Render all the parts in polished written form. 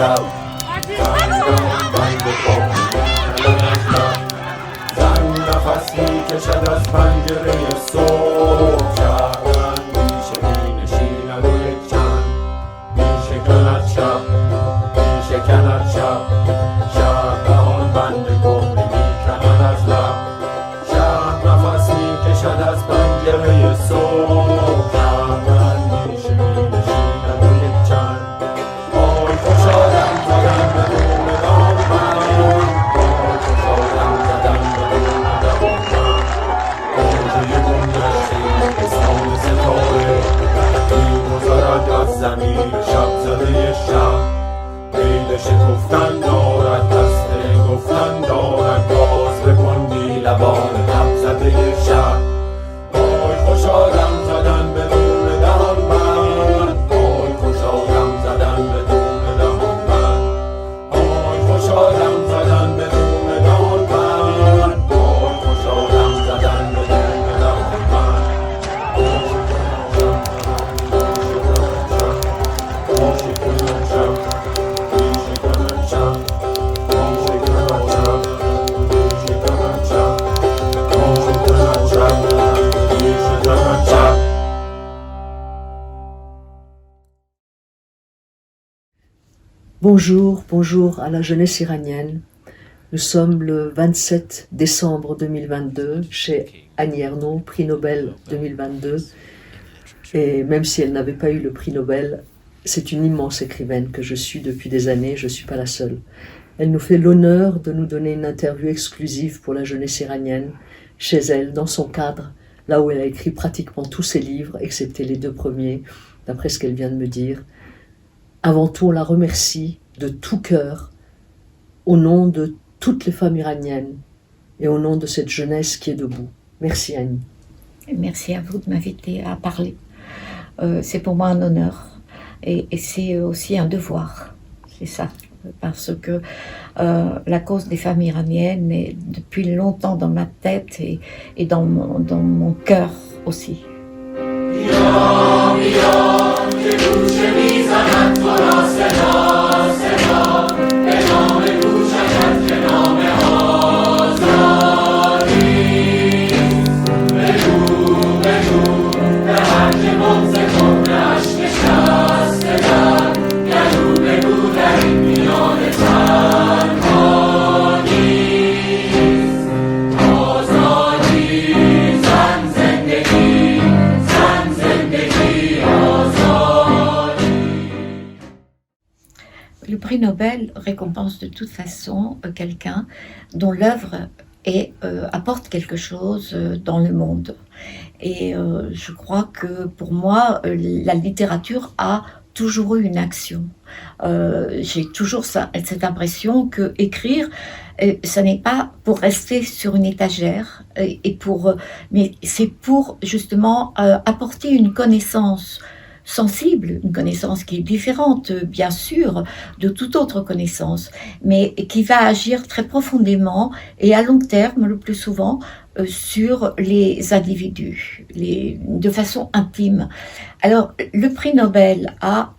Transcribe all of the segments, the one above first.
Ciao, زن نفس می کشد از پنجره صبح شهرن میشه می نشیند و یک چند می شکند شب می شکند شب شهر دهان بند کهنه می کند از لب شهر نفس می کشد از پنجره صبح شهرن میشه می نشیند و یک چند آی خوشحالم زدن به دون دامن آی خوشحالم زدن به دون دامن آجه گمگشتی حسان ستاره می‌گذرد از زمین شب زده شب میل شکفتن دارد دست گفتن دارد باز بکن بی لبان لب زده شب آی خوشحالم زدن به دون دهان بند آی خوشحالم زدن به دون دهان بند آی خوشحالم زدن به دون دهان بند آی خوشحالم زدن به دون دهان بند Bonjour, bonjour à la jeunesse iranienne. Nous sommes le 27 décembre 2022 chez Annie Ernaux, prix Nobel 2022. Et même si elle n'avait pas eu le prix Nobel, c'est une immense écrivaine que je suis depuis des années, je ne suis pas la seule. Elle nous fait l'honneur de nous donner une interview exclusive pour la jeunesse iranienne, chez elle, dans son cadre, là où elle a écrit pratiquement tous ses livres, excepté les 2 premiers, d'après ce qu'elle vient de me dire. Avant tout, on la remercie de tout cœur, au nom de toutes les femmes iraniennes et au nom de cette jeunesse qui est debout. Merci Annie. Merci à vous de m'inviter à parler. C'est pour moi un honneur et c'est aussi un devoir, c'est ça. Parce que la cause des femmes iraniennes est depuis longtemps dans ma tête et dans mon cœur aussi. Le prix Nobel récompense de toute façon quelqu'un dont l'œuvre apporte quelque chose dans le monde. Et je crois que pour moi, la littérature a toujours eu une action. J'ai toujours cette impression que écrire, ça n'est pas pour rester sur une étagère, mais c'est pour justement apporter une connaissance sensible, une connaissance qui est différente, bien sûr, de toute autre connaissance, mais qui va agir très profondément et à long terme, le plus souvent, sur les individus, de façon intime. Alors, le prix Nobel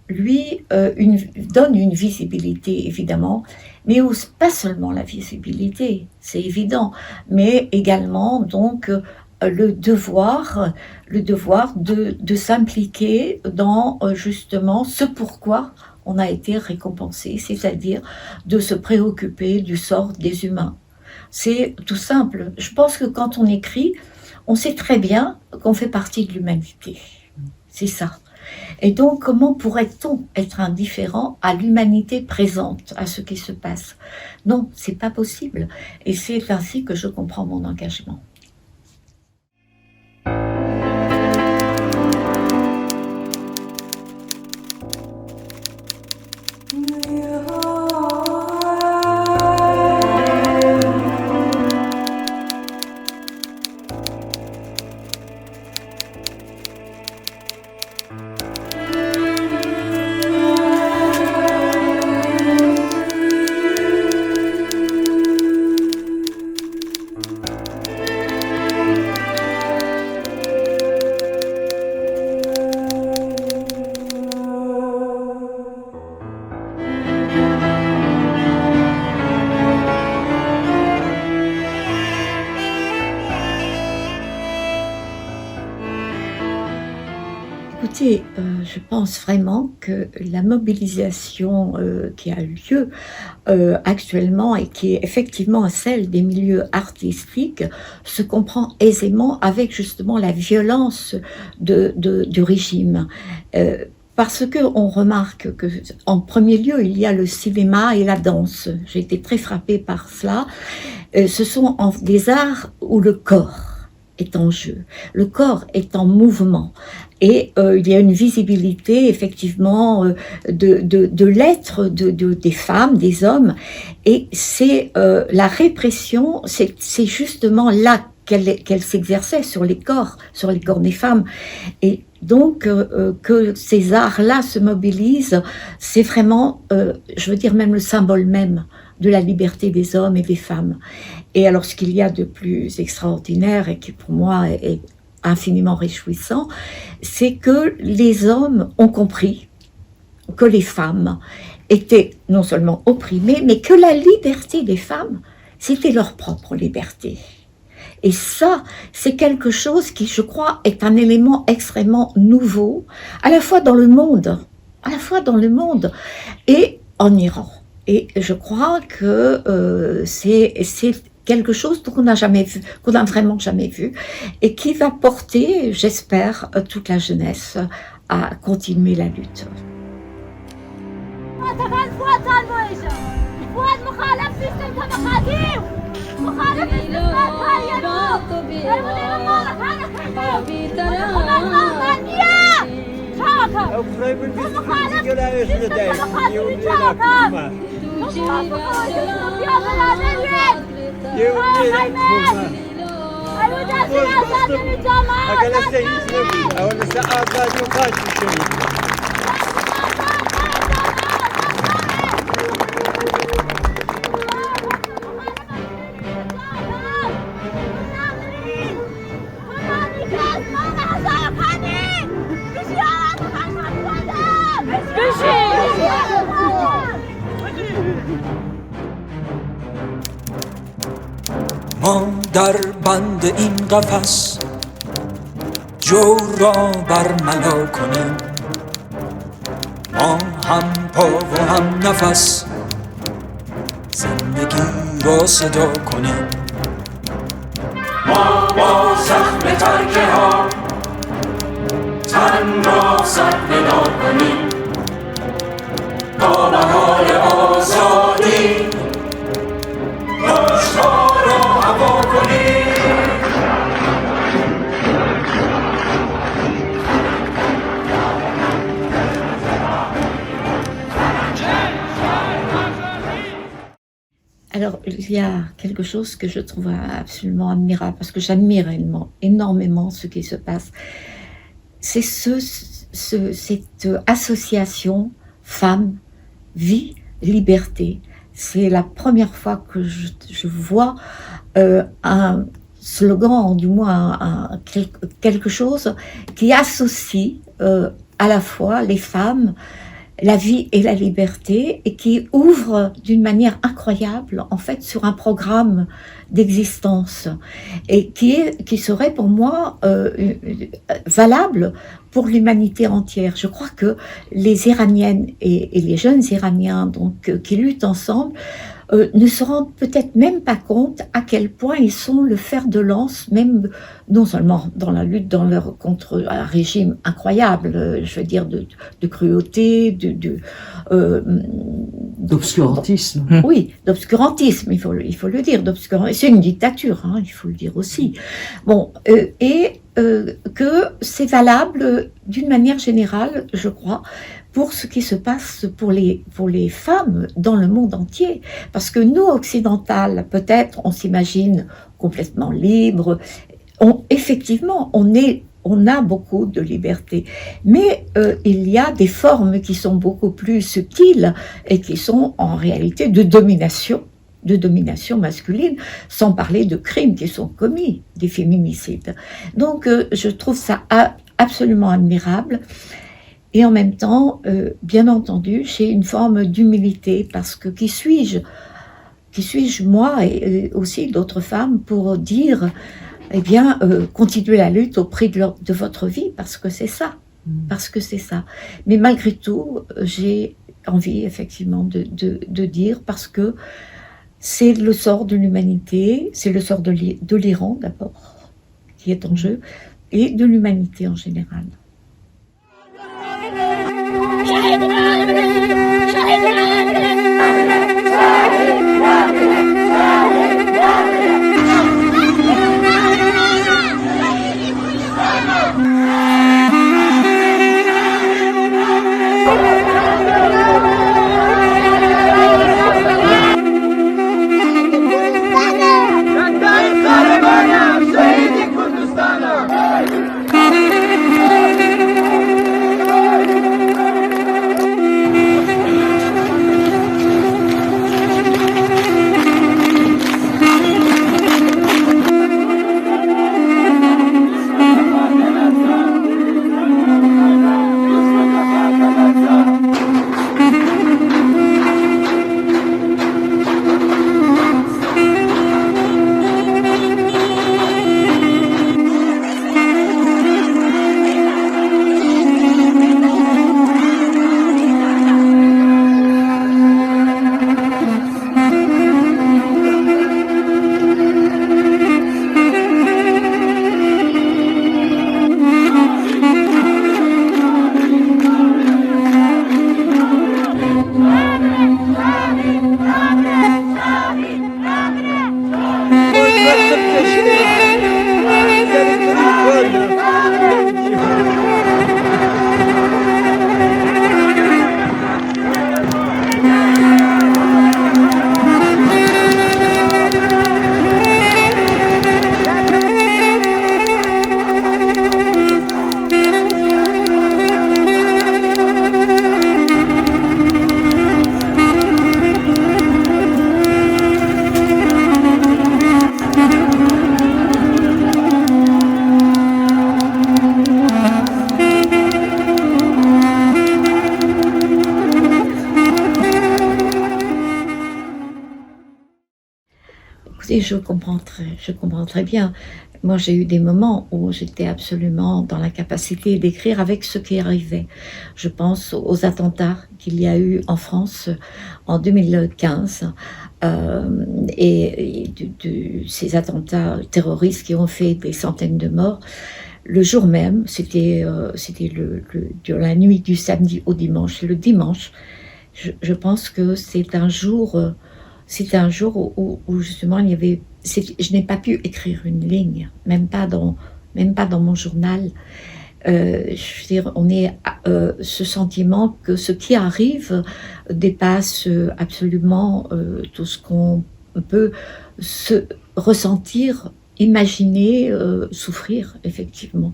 donne une visibilité, évidemment, mais pas seulement la visibilité, c'est évident, mais également, donc, le devoir de s'impliquer dans justement ce pourquoi on a été récompensé, c'est-à-dire de se préoccuper du sort des humains. C'est tout simple. Je pense que quand on écrit, on sait très bien qu'on fait partie de l'humanité. C'est ça. Et donc, comment pourrait-on être indifférent à l'humanité présente, à ce qui se passe? Non, c'est pas possible. Et c'est ainsi que je comprends mon engagement. Écoutez, je pense vraiment que la mobilisation qui a eu lieu actuellement et qui est effectivement celle des milieux artistiques se comprend aisément avec justement la violence du régime. Parce qu'on remarque que, en premier lieu, il y a le cinéma et la danse. J'ai été très frappée par cela. Ce sont des arts où le corps est en jeu, le corps est en mouvement, et il y a une visibilité effectivement de l'être des femmes, des hommes, et c'est la répression, c'est justement là qu'elle s'exerçait sur les corps des femmes, et donc que ces arts-là se mobilisent, c'est vraiment, je veux dire même le symbole même de la liberté des hommes et des femmes. Et alors ce qu'il y a de plus extraordinaire et qui pour moi est infiniment réjouissant, c'est que les hommes ont compris que les femmes étaient non seulement opprimées, mais que la liberté des femmes, c'était leur propre liberté. Et ça, c'est quelque chose qui, je crois, est un élément extrêmement nouveau, à la fois dans le monde et en Iran. Et je crois que c'est quelque chose qu'on n'a jamais vu, qu'on n'a vraiment jamais vu, et qui va porter, j'espère, toute la jeunesse à continuer la lutte. ما در بند این قفس جو را برملا کنیم، ما هم پا و هم نفس زندگی را صدا کنیم. ما با زخم ترکه ها تن را صدمه کنیم تا بهار آزادی پشت‌ها را هوا کنیم. Alors, il y a quelque chose que je trouve absolument admirable, parce que j'admire énormément ce qui se passe. C'est cette association femmes, vie, liberté. C'est la première fois que je vois un slogan, du moins quelque chose qui associe à la fois les femmes, la vie et la liberté, et qui ouvre d'une manière incroyable, en fait, sur un programme d'existence, et qui serait pour moi valable pour l'humanité entière. Je crois que les Iraniennes et les jeunes Iraniens donc, qui luttent ensemble ne se rendent peut-être même pas compte à quel point ils sont le fer de lance, même non seulement dans la lutte contre un régime incroyable, je veux dire de cruauté, d'obscurantisme. Oui, d'obscurantisme, il faut le dire. C'est une dictature, hein, il faut le dire aussi. Bon, que c'est valable d'une manière générale, je crois, pour ce qui se passe pour les femmes dans le monde entier. Parce que nous, occidentales, peut-être, on s'imagine complètement libres. Effectivement, on a beaucoup de liberté. Mais il y a des formes qui sont beaucoup plus subtiles et qui sont en réalité de domination masculine, sans parler de crimes qui sont commis, des féminicides. Donc je trouve ça absolument admirable. Et en même temps, bien entendu, j'ai une forme d'humilité, parce que qui suis-je moi et aussi d'autres femmes pour dire, eh bien, continuez la lutte au prix de votre vie, parce que c'est ça. parce que c'est ça. Mais malgré tout, j'ai envie effectivement de dire, parce que c'est le sort de l'humanité, c'est le sort de l'Iran d'abord, qui est en jeu, et de l'humanité en général. Écoutez, je comprends très bien. Moi, j'ai eu des moments où j'étais absolument dans la capacité d'écrire avec ce qui arrivait. Je pense aux attentats qu'il y a eu en France en 2015 et ces attentats terroristes qui ont fait des centaines de morts. Le jour même, c'était la nuit du samedi au dimanche. Et le dimanche, je pense que c'est un jour où justement je n'ai pas pu écrire une ligne, même pas dans mon journal. Je veux dire, on est ce sentiment que ce qui arrive dépasse absolument tout ce qu'on peut se ressentir, imaginer, souffrir effectivement.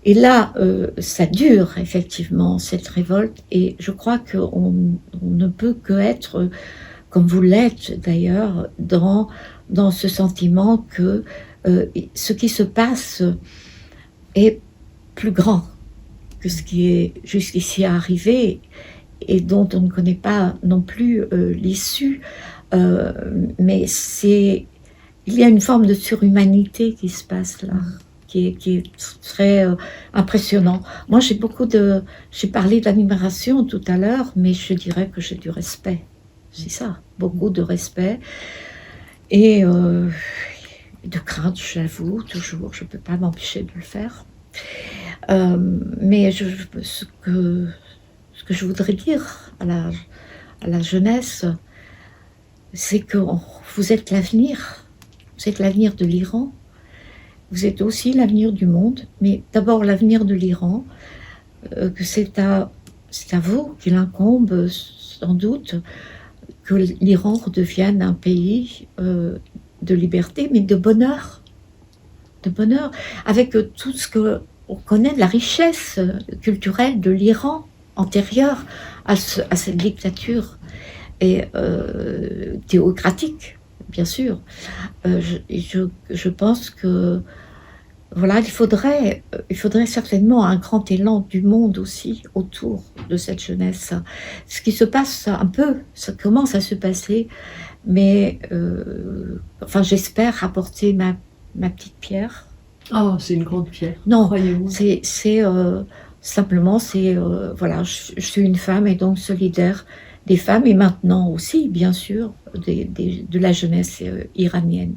Et là, ça dure effectivement cette révolte, et je crois qu'on ne peut que être, comme vous l'êtes d'ailleurs, dans ce sentiment que ce qui se passe est plus grand que ce qui est jusqu'ici arrivé et dont on ne connaît pas non plus l'issue. Mais il y a une forme de surhumanité qui se passe là, qui est très impressionnant. Moi, j'ai parlé d'admiration tout à l'heure, mais je dirais que j'ai du respect. C'est ça, beaucoup de respect et de crainte, j'avoue, toujours. Je ne peux pas m'empêcher de le faire. Mais ce que je voudrais dire à la jeunesse, c'est que vous êtes l'avenir. Vous êtes l'avenir de l'Iran. Vous êtes aussi l'avenir du monde. Mais d'abord l'avenir de l'Iran, que c'est à vous qu'il incombe sans doute que l'Iran redevienne un pays de liberté, mais de bonheur, avec tout ce qu'on connaît de la richesse culturelle de l'Iran antérieure à cette dictature et théocratique, bien sûr. Je pense que voilà, il faudrait certainement un grand élan du monde aussi autour de cette jeunesse. Ce qui se passe un peu, ça commence à se passer, mais enfin, j'espère apporter ma petite pierre. Oh, c'est une grande pierre. Non, croyez-vous. c'est Simplement, c'est voilà, je suis une femme et donc solidaire des femmes et maintenant aussi, bien sûr, de la jeunesse iranienne.